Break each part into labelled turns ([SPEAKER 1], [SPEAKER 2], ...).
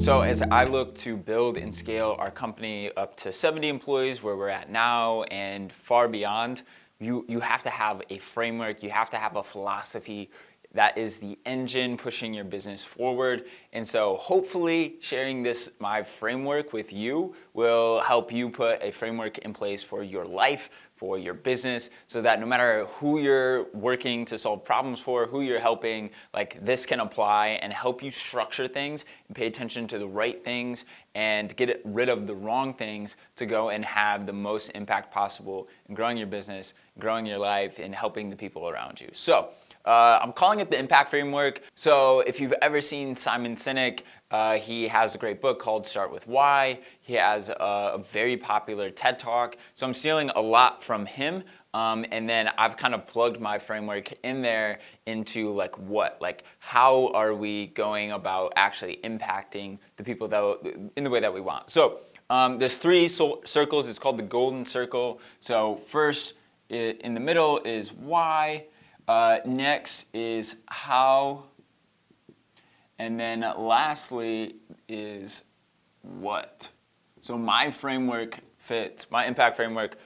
[SPEAKER 1] So as I look to build and scale our company up to 70 employees, where we're at now, and far beyond, you have to have a framework, you have to have a philosophy that is the engine pushing your business forward. And so hopefully sharing my framework with you will help you put a framework in place for your life, for your business, so that no matter who you're working to solve problems for, who you're helping, like this can apply and help you structure things and pay attention to the right things and get rid of the wrong things to go and have the most impact possible in growing your business, growing your life, and helping the people around you. So I'm calling it the Impact Framework. So if you've ever seen Simon Sinek, he has a great book called Start With Why. He has a very popular TED Talk. So I'm stealing a lot from him. And then I've kind of plugged my framework in there into how are we going about actually impacting the people in the way that we want. So there's three circles. It's called the golden circle. So first in the middle is why. Next is how, and then lastly is what. So my impact framework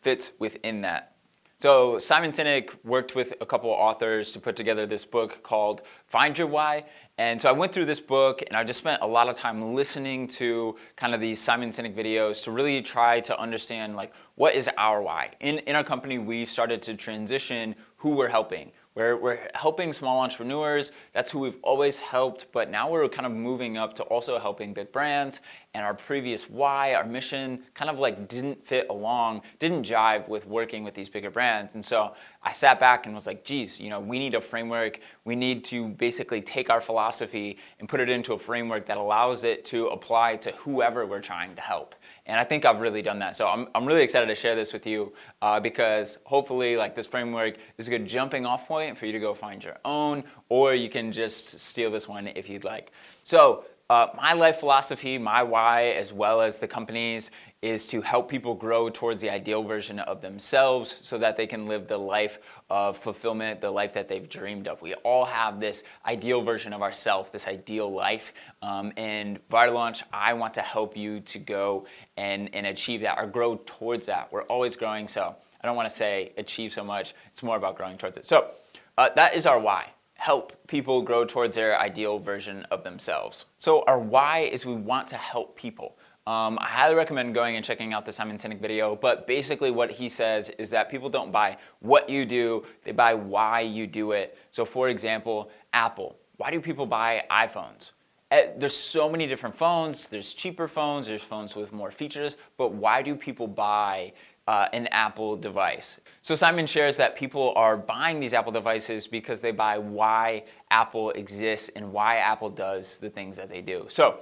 [SPEAKER 1] fits within that. So Simon Sinek worked with a couple of authors to put together this book called Find Your Why. And so I went through this book and I just spent a lot of time listening to kind of these Simon Sinek videos to really try to understand what is our why. In our company, we've started to transition who we're helping. We're helping small entrepreneurs. That's who we've always helped, but now we're kind of moving up to also helping big brands. And our previous why, our mission, kind of didn't jive with working with these bigger brands. And so I sat back and was like, geez, we need a framework. We need to basically take our philosophy and put it into a framework that allows it to apply to whoever we're trying to help. And I think I've really done that. So I'm really excited to share this with you because hopefully this framework is a good jumping off point for you to go find your own, or you can just steal this one if you'd like. So my life philosophy, my why, as well as the company's, is to help people grow towards the ideal version of themselves so that they can live the life of fulfillment, the life that they've dreamed of. We all have this ideal version of ourselves, this ideal life. And Vital Launch, I want to help you to go and achieve that or grow towards that. We're always growing, so I don't want to say achieve so much. It's more about growing towards it. So that is our why. Help people grow towards their ideal version of themselves. So our why is we want to help people. I highly recommend going and checking out the Simon Sinek video, but basically what he says is that people don't buy what you do, they buy why you do it. So for example, Apple. Why do people buy iPhones? There's so many different phones, there's cheaper phones, there's phones with more features, but why do people buy an Apple device? So Simon shares that people are buying these Apple devices because they buy why Apple exists and why Apple does the things that they do. So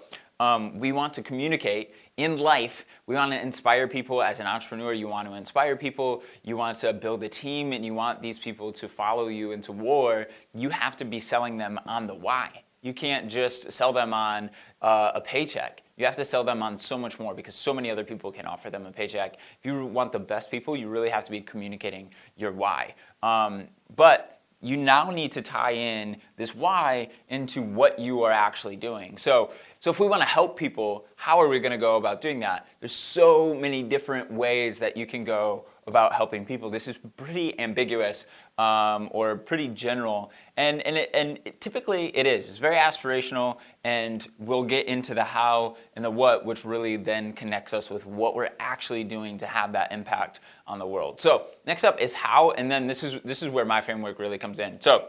[SPEAKER 1] we want to communicate in life. We want to inspire people. As an entrepreneur, you want to inspire people. You want to build a team and you want these people to follow you into war. You have to be selling them on the why. You can't just sell them on a paycheck. You have to sell them on so much more because so many other people can offer them a paycheck. If you want the best people, you really have to be communicating your why. But you now need to tie in this why into what you are actually doing. So if we want to help people, how are we going to go about doing that? There's so many different ways that you can go about helping people. This is pretty ambiguous or pretty general, and typically it is. It's very aspirational, and we'll get into the how and the what, which really then connects us with what we're actually doing to have that impact on the world. So next up is how, and then this is where my framework really comes in. So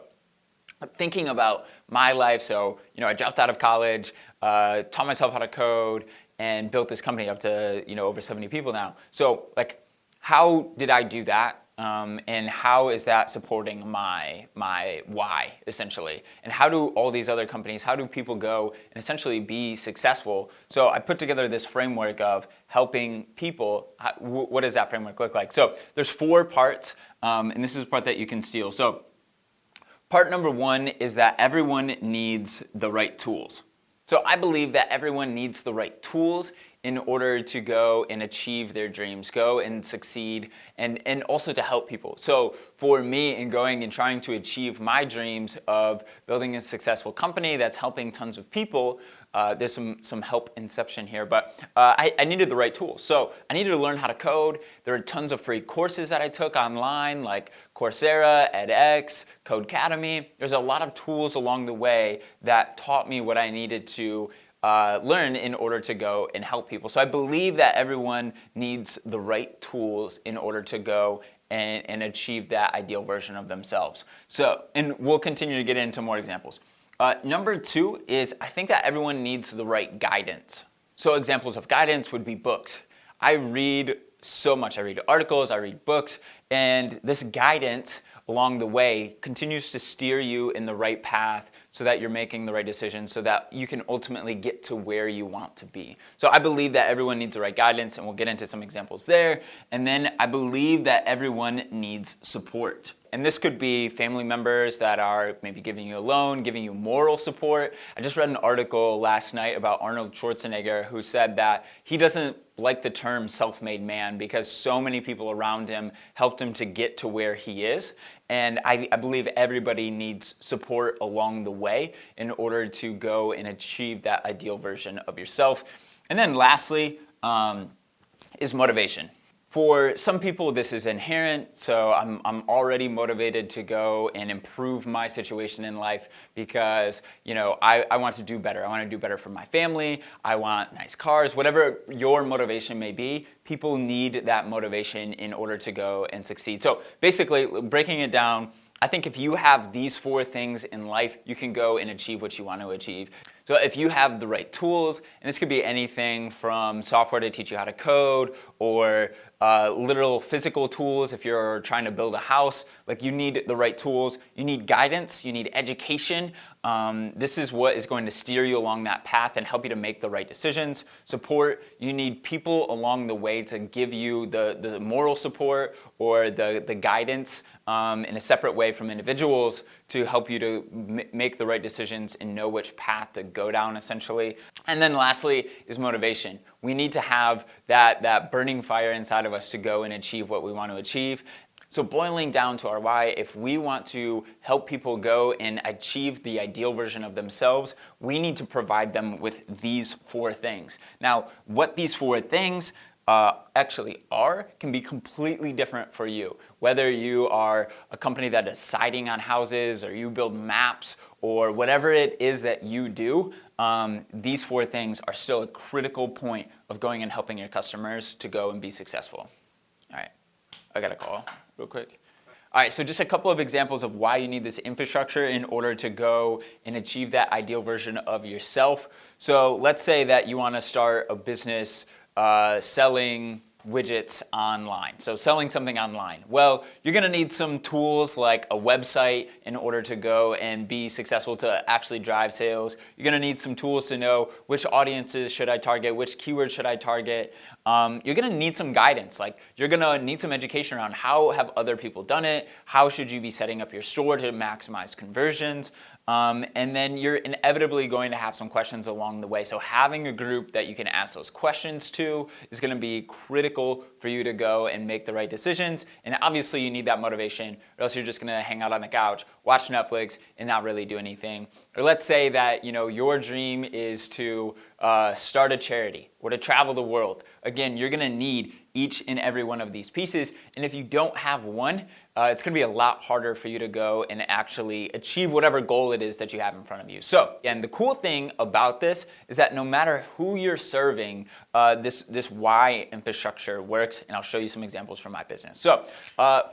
[SPEAKER 1] thinking about my life, so I dropped out of college, taught myself how to code, and built this company up to over 70 people now. So how did I do that? And how is that supporting my why, essentially? And how do all these other companies, how do people go and essentially be successful? So I put together this framework of helping people. What does that framework look like? So there's 4 parts, and this is the part that you can steal. So part number 1 is that everyone needs the right tools. So I believe that everyone needs the right tools in order to go and achieve their dreams, go and succeed, and also to help people. So for me, in going and trying to achieve my dreams of building a successful company that's helping tons of people, there's some help inception here, but I needed the right tools. So I needed to learn how to code. There are tons of free courses that I took online, like Coursera, edX, Codecademy. There's a lot of tools along the way that taught me what I needed to learn in order to go and help people. So I believe that everyone needs the right tools in order to go and achieve that ideal version of themselves. So, and we'll continue to get into more examples. Number 2 is I think that everyone needs the right guidance. So examples of guidance would be books. I read so much. I read articles, I read books, and this guidance along the way continues to steer you in the right path so that you're making the right decisions so that you can ultimately get to where you want to be. So I believe that everyone needs the right guidance, and we'll get into some examples there. And then I believe that everyone needs support. And this could be family members that are maybe giving you a loan, giving you moral support. I just read an article last night about Arnold Schwarzenegger who said that he doesn't like the term self-made man because so many people around him helped him to get to where he is. And I believe everybody needs support along the way in order to go and achieve that ideal version of yourself. And then lastly is motivation. For some people, this is inherent, so I'm already motivated to go and improve my situation in life because, I want to do better. I want to do better for my family. I want nice cars. Whatever your motivation may be, people need that motivation in order to go and succeed. So basically, breaking it down, I think if you have these 4 things in life, you can go and achieve what you want to achieve. So if you have the right tools, and this could be anything from software to teach you how to code or literal physical tools if you're trying to build a house, like you need the right tools, you need guidance, you need education. This is what is going to steer you along that path and help you to make the right decisions. Support, you need people along the way to give you the moral support or the guidance in a separate way from individuals to help you to make the right decisions and know which path to go down, essentially. And then lastly is motivation. We need to have that burning fire inside of us to go and achieve what we want to achieve. So boiling down to our why, if we want to help people go and achieve the ideal version of themselves, we need to provide them with these 4 things. Now, what these 4 things actually are can be completely different for you. Whether you are a company that is siding on houses or you build maps or whatever it is that you do, these 4 things are still a critical point of going and helping your customers to go and be successful. All right, I got a call real quick. All right, so just a couple of examples of why you need this infrastructure in order to go and achieve that ideal version of yourself. So let's say that you want to start a business selling widgets online. So selling something online. Well, you're going to need some tools like a website in order to go and be successful to actually drive sales. You're going to need some tools to know which audiences should I target, which keywords should I target. You're going to need some guidance. Like you're going to need some education around how have other people done it? How should you be setting up your store to maximize conversions? And then you're inevitably going to have some questions along the way. So having a group that you can ask those questions to is going to be critical for you to go and make the right decisions. And obviously you need that motivation, or else you're just going to hang out on the couch, watch Netflix, and not really do anything. Or let's say that your dream is to start a charity or to travel the world. Again, you're going to need each and every one of these pieces. And if you don't have one, it's going to be a lot harder for you to go and actually achieve whatever goal it is that you have in front of you. So, and the cool thing about this is that no matter who you're serving, this why infrastructure works, and I'll show you some examples from my business. So,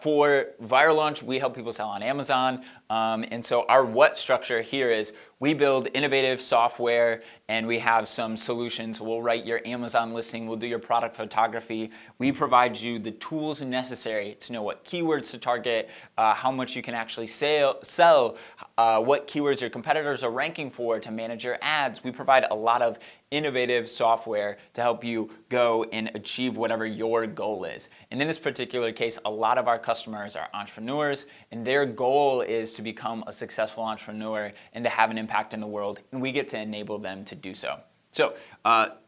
[SPEAKER 1] for Viral Launch, we help people sell on Amazon, and so our what structure here is we build innovative software and we have some solutions. We'll write your Amazon listing, we'll do your product photography. We provide you the tools necessary to know what keywords to target, how much you can actually sell, what keywords your competitors are ranking for to manage your ads. We provide a lot of innovative software to help you go and achieve whatever your goal is. And in this particular case, a lot of our customers are entrepreneurs, and their goal is to become a successful entrepreneur and to have an impact in the world, and we get to enable them to do so. So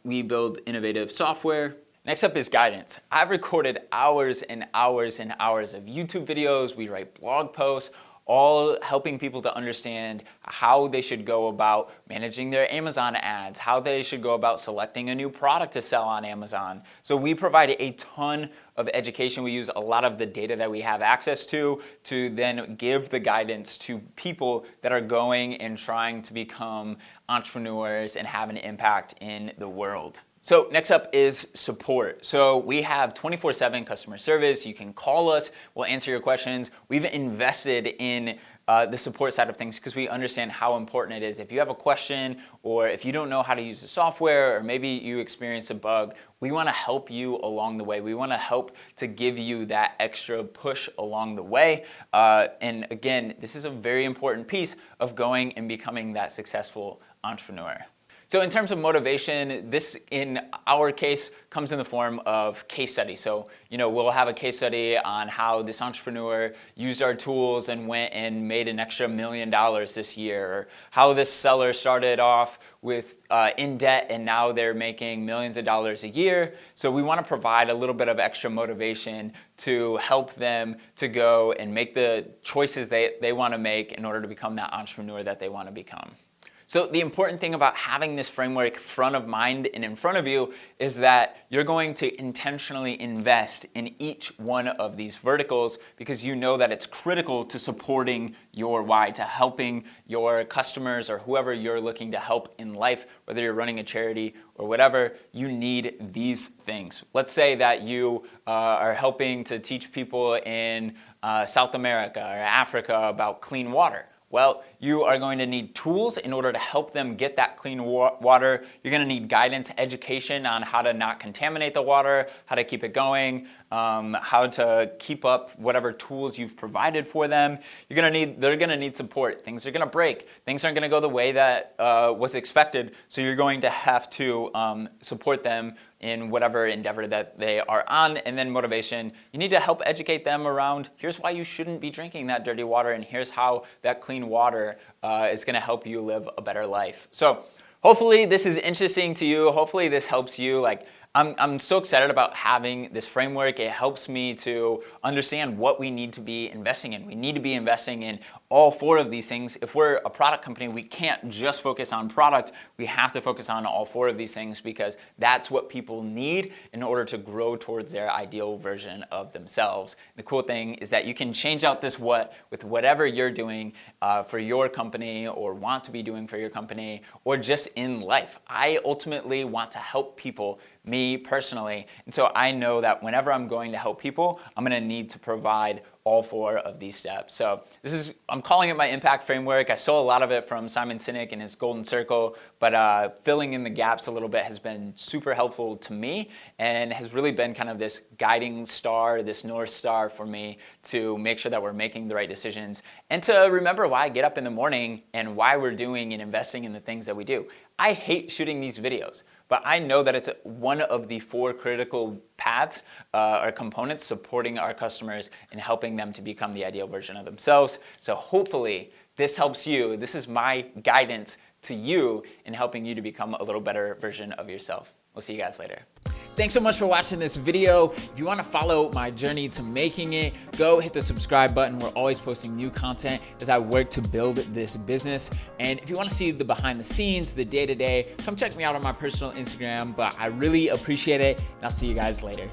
[SPEAKER 1] we build innovative software. Next up is guidance. I've recorded hours and hours and hours of YouTube videos. We write blog posts, all helping people to understand how they should go about managing their Amazon ads, how they should go about selecting a new product to sell on Amazon. So we provide a ton of education. We use a lot of the data that we have access to then give the guidance to people that are going and trying to become entrepreneurs and have an impact in the world. So next up is support. So we have 24/7 customer service. You can call us, we'll answer your questions. We've invested in the support side of things because we understand how important it is. If you have a question or if you don't know how to use the software or maybe you experience a bug, we want to help you along the way. We want to help to give you that extra push along the way. And again, this is a very important piece of going and becoming that successful entrepreneur. So in terms of motivation, this in our case comes in the form of case studies. So, we'll have a case study on how this entrepreneur used our tools and went and made an extra $1 million this year, or how this seller started off with in debt and now they're making millions of dollars a year. So we want to provide a little bit of extra motivation to help them to go and make the choices they want to make in order to become that entrepreneur that they want to become. So the important thing about having this framework front of mind and in front of you is that you're going to intentionally invest in each one of these verticals because you know that it's critical to supporting your why, to helping your customers or whoever you're looking to help in life, whether you're running a charity or whatever, you need these things. Let's say that you are helping to teach people in South America or Africa about clean water. Well, you are going to need tools in order to help them get that clean water. You're going to need guidance, education on how to not contaminate the water, how to keep it going, how to keep up whatever tools you've provided for them. They're going to need support. Things are going to break. Things aren't going to go the way that was expected. So you're going to have to support them in whatever endeavor that they are on. And then motivation, you need to help educate them around, here's why you shouldn't be drinking that dirty water, and here's how that clean water is gonna help you live a better life. So hopefully this is interesting to you. Hopefully this helps you. I'm so excited about having this framework. It helps me to understand what we need to be investing in. We need to be investing in all four of these things. If we're a product company, we can't just focus on product. We have to focus on all four of these things because that's what people need in order to grow towards their ideal version of themselves. The cool thing is that you can change out this what with whatever you're doing for your company or want to be doing for your company or just in life. I ultimately want to help people, me personally, and so I know that whenever I'm going to help people, I'm going to need to provide all four of these steps. So I'm calling it my impact framework. I stole a lot of it from Simon Sinek and his golden circle, but filling in the gaps a little bit has been super helpful to me and has really been kind of this guiding star, this North Star for me to make sure that we're making the right decisions and to remember why I get up in the morning and why we're doing and investing in the things that we do. I hate shooting these videos, but I know that it's one of the four critical paths or components supporting our customers and helping them to become the ideal version of themselves. So hopefully this helps you. This is my guidance to you in helping you to become a little better version of yourself. We'll see you guys later. Thanks so much for watching this video. If you want to follow my journey to making it, go hit the subscribe button. We're always posting new content as I work to build this business. And if you want to see the behind the scenes, the day-to-day, come check me out on my personal Instagram. But I really appreciate it, and I'll see you guys later.